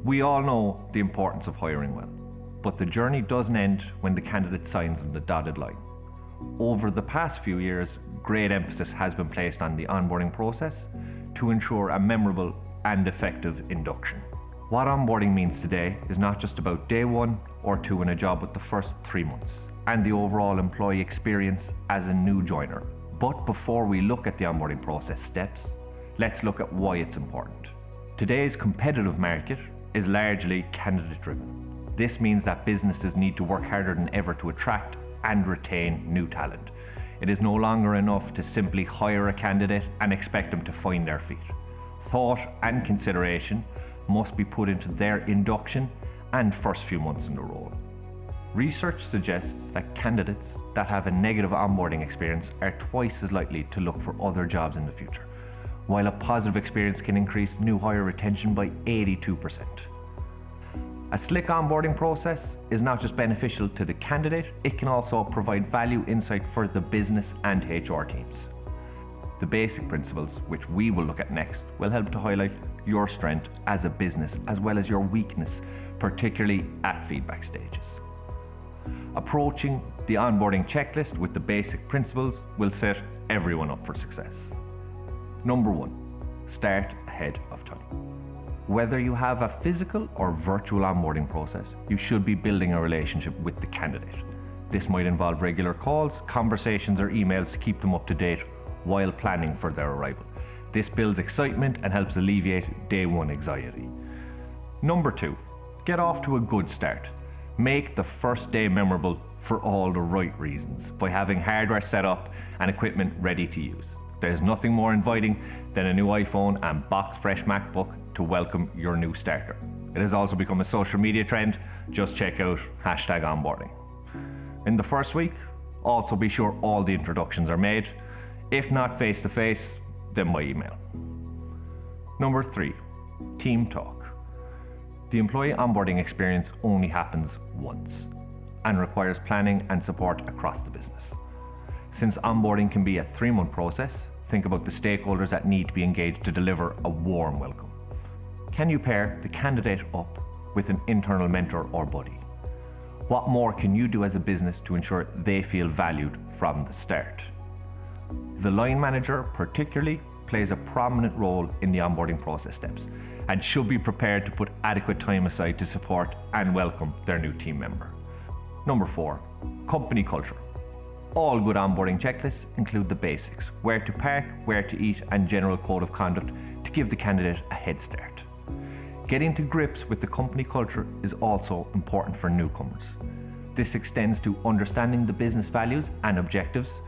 We all know the importance of hiring well, but the journey doesn't end when the candidate signs on the dotted line. Over the past few years, great emphasis has been placed on the onboarding process to ensure a memorable and effective induction. What onboarding means today is not just about day 1 or 2 in a job, but the first 3 months and the overall employee experience as a new joiner. But before we look at the onboarding process steps, let's look at why it's important. Today's competitive market is largely candidate driven. This means that businesses need to work harder than ever to attract and retain new talent. It is no longer enough to simply hire a candidate and expect them to find their feet. Thought and consideration must be put into their induction and first few months in the role. Research suggests that candidates that have a negative onboarding experience are twice as likely to look for other jobs in the future, while a positive experience can increase new hire retention by 82%. A slick onboarding process is not just beneficial to the candidate, it can also provide value insight for the business and HR teams. The basic principles, which we will look at next, will help to highlight your strength as a business as well as your weakness, particularly at feedback stages. Approaching the onboarding checklist with the basic principles will set everyone up for success. Number 1, start ahead of time. Whether you have a physical or virtual onboarding process, you should be building a relationship with the candidate. This might involve regular calls, conversations, or emails to keep them up to date while planning for their arrival. This builds excitement and helps alleviate day 1 anxiety. Number 2, get off to a good start. Make the first day memorable for all the right reasons by having hardware set up and equipment ready to use. There's nothing more inviting than a new iPhone and box fresh MacBook to welcome your new starter. It has also become a social media trend. Just check out #onboarding. In the first week, also be sure all the introductions are made. If not face to face, then by email. Number 3, team talk. The employee onboarding experience only happens once and requires planning and support across the business. Since onboarding can be a 3-month process, think about the stakeholders that need to be engaged to deliver a warm welcome. Can you pair the candidate up with an internal mentor or buddy? What more can you do as a business to ensure they feel valued from the start? The line manager particularly plays a prominent role in the onboarding process steps and should be prepared to put adequate time aside to support and welcome their new team member. Number 4, company culture. All good onboarding checklists include the basics: where to park, where to eat, and general code of conduct to give the candidate a head start. Getting to grips with the company culture is also important for newcomers. This extends to understanding the business values and objectives,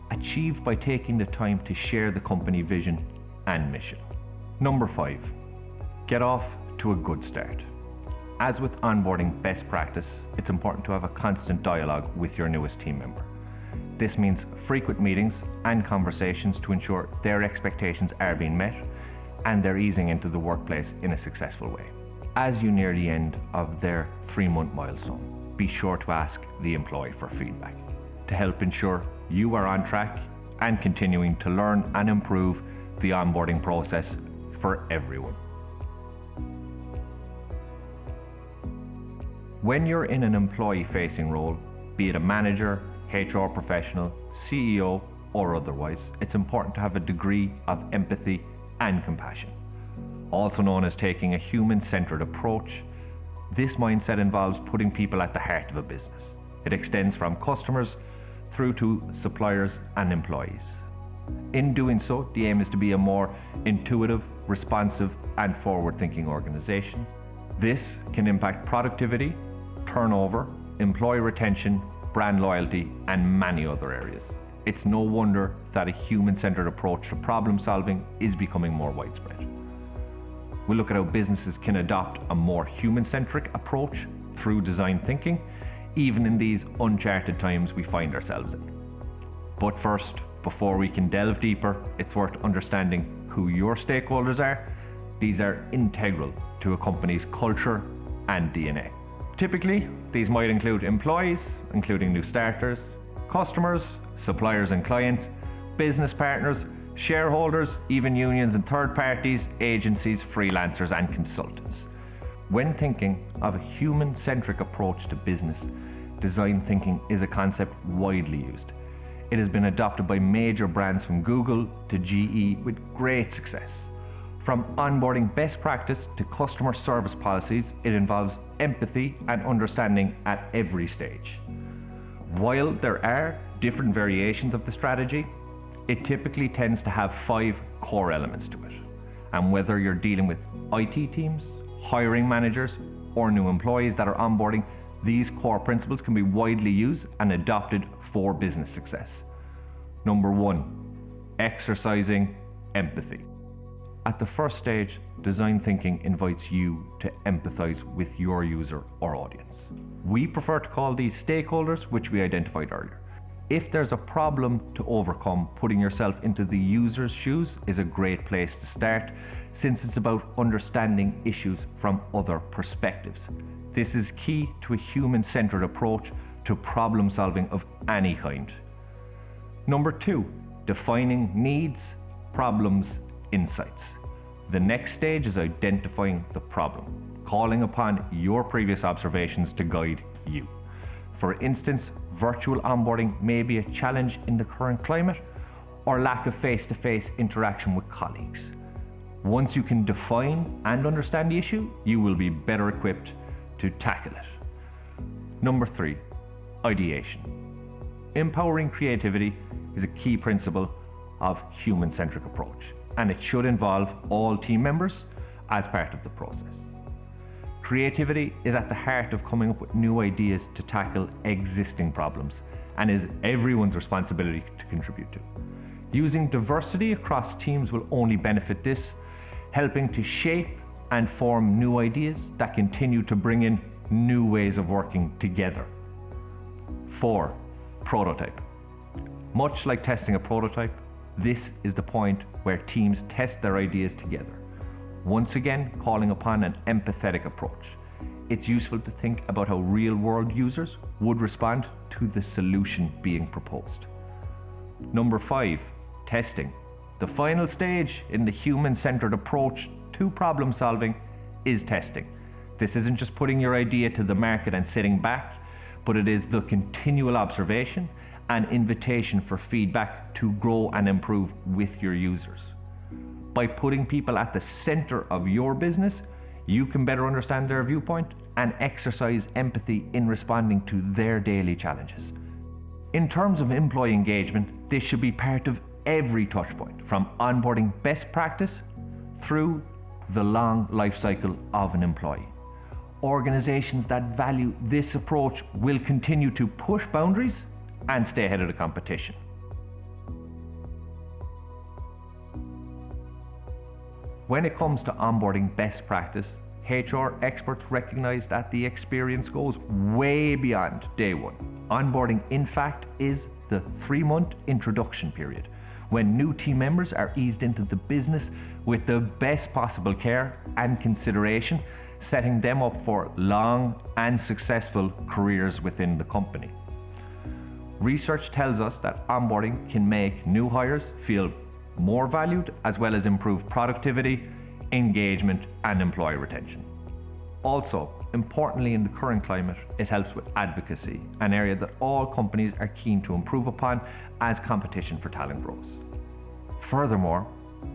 achieved by taking the time to share the company vision and mission. Number 5, get off to a good start. As with onboarding best practice, it's important to have a constant dialogue with your newest team member. This means frequent meetings and conversations to ensure their expectations are being met and they're easing into the workplace in a successful way. As you near the end of their 3-month milestone, be sure to ask the employee for feedback to help ensure you are on track and continuing to learn and improve the onboarding process for everyone. When you're in an employee-facing role, be it a manager, HR professional, CEO, or otherwise, it's important to have a degree of empathy and compassion, also known as taking a human-centered approach. This mindset involves putting people at the heart of a business. It extends from customers through to suppliers and employees. In doing so, the aim is to be a more intuitive, responsive, and forward-thinking organization. This can impact productivity, turnover, employee retention, brand loyalty, and many other areas. It's no wonder that a human-centered approach to problem solving is becoming more widespread. We'll look at how businesses can adopt a more human-centric approach through design thinking, even in these uncharted times we find ourselves in. But first, before we can delve deeper, it's worth understanding who your stakeholders are. These are integral to a company's culture and DNA. Typically, these might include employees, including new starters, customers, suppliers and clients, business partners, shareholders, even unions and third parties, agencies, freelancers and consultants. When thinking of a human-centric approach to business, design thinking is a concept widely used. It has been adopted by major brands from Google to GE with great success. From onboarding best practice to customer service policies, it involves empathy and understanding at every stage. While there are different variations of the strategy, it typically tends to have 5 core elements to it. And whether you're dealing with IT teams, hiring managers, or new employees that are onboarding, these core principles can be widely used and adopted for business success. Number 1, exercising empathy. At the first stage, design thinking invites you to empathize with your user or audience. We prefer to call these stakeholders, which we identified earlier. If there's a problem to overcome, putting yourself into the user's shoes is a great place to start, since it's about understanding issues from other perspectives. This is key to a human-centered approach to problem solving of any kind. Number 2, defining needs, problems, insights. The next stage is identifying the problem, calling upon your previous observations to guide you. For instance, virtual onboarding may be a challenge in the current climate, or lack of face-to-face interaction with colleagues. Once you can define and understand the issue, you will be better equipped to tackle it. Number 3, ideation. Empowering creativity is a key principle of human-centric approach, and it should involve all team members as part of the process. Creativity is at the heart of coming up with new ideas to tackle existing problems, and is everyone's responsibility to contribute to. Using diversity across teams will only benefit this, helping to shape and form new ideas that continue to bring in new ways of working together. 4, prototype. Much like testing a prototype, this is the point where teams test their ideas together. Once again, calling upon an empathetic approach. It's useful to think about how real-world users would respond to the solution being proposed. Number 5, testing. The final stage in the human-centered approach to problem solving is testing. This isn't just putting your idea to the market and sitting back, but it is the continual observation and invitation for feedback to grow and improve with your users. By putting people at the center of your business, you can better understand their viewpoint and exercise empathy in responding to their daily challenges. In terms of employee engagement, this should be part of every touchpoint, from onboarding best practice through the long life cycle of an employee. Organizations that value this approach will continue to push boundaries and stay ahead of the competition. When it comes to onboarding best practice, HR experts recognize that the experience goes way beyond day one. Onboarding, in fact, is the 3-month introduction period, when new team members are eased into the business with the best possible care and consideration, setting them up for long and successful careers within the company. Research tells us that onboarding can make new hires feel more valued, as well as improve productivity, engagement, and employee retention. Also, importantly in the current climate, it helps with advocacy, an area that all companies are keen to improve upon as competition for talent grows. Furthermore,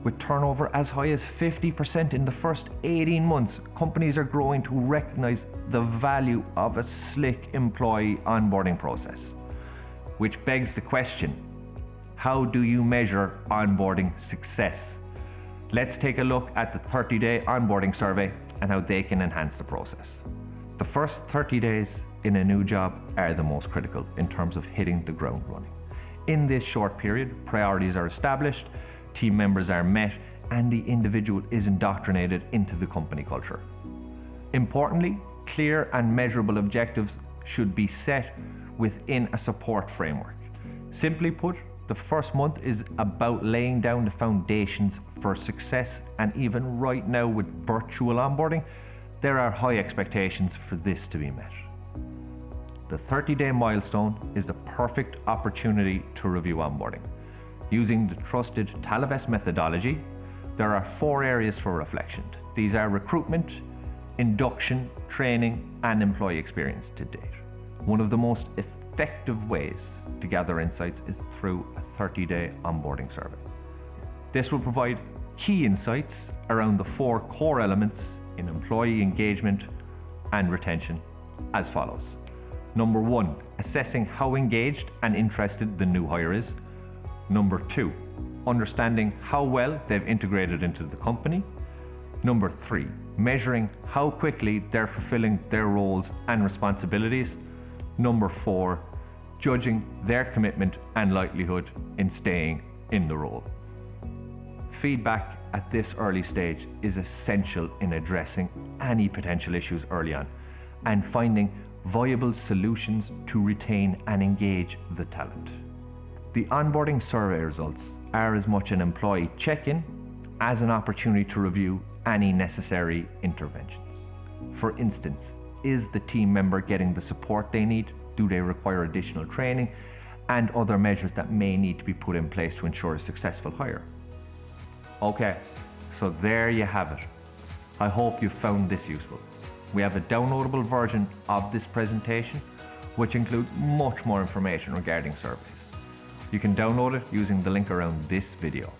with turnover as high as 50% in the first 18 months, companies are growing to recognize the value of a slick employee onboarding process. Which begs the question, how do you measure onboarding success? Let's take a look at the 30-day onboarding survey and how they can enhance the process. The first 30 days in a new job are the most critical in terms of hitting the ground running. In this short period, priorities are established, team members are met, and the individual is indoctrinated into the company culture. Importantly, clear and measurable objectives should be set within a support framework. Simply put, the first month is about laying down the foundations for success, and even right now with virtual onboarding, there are high expectations for this to be met. The 30-day milestone is the perfect opportunity to review onboarding. Using the trusted Talavest methodology, there are 4 areas for reflection. These are recruitment, induction, training, and employee experience to date. One of the most effective ways to gather insights is through a 30-day onboarding survey. This will provide key insights around the 4 core elements in employee engagement and retention as follows. Number 1, assessing how engaged and interested the new hire is. Number 2, understanding how well they've integrated into the company. Number 3, measuring how quickly they're fulfilling their roles and responsibilities. Number 4, judging their commitment and likelihood in staying in the role. Feedback at this early stage is essential in addressing any potential issues early on and finding viable solutions to retain and engage the talent. The onboarding survey results are as much an employee check-in as an opportunity to review any necessary interventions. For instance, is the team member getting the support they need? Do they require additional training? And other measures that may need to be put in place to ensure a successful hire. Okay, so there you have it. I hope you found this useful. We have a downloadable version of this presentation, which includes much more information regarding surveys. You can download it using the link around this video.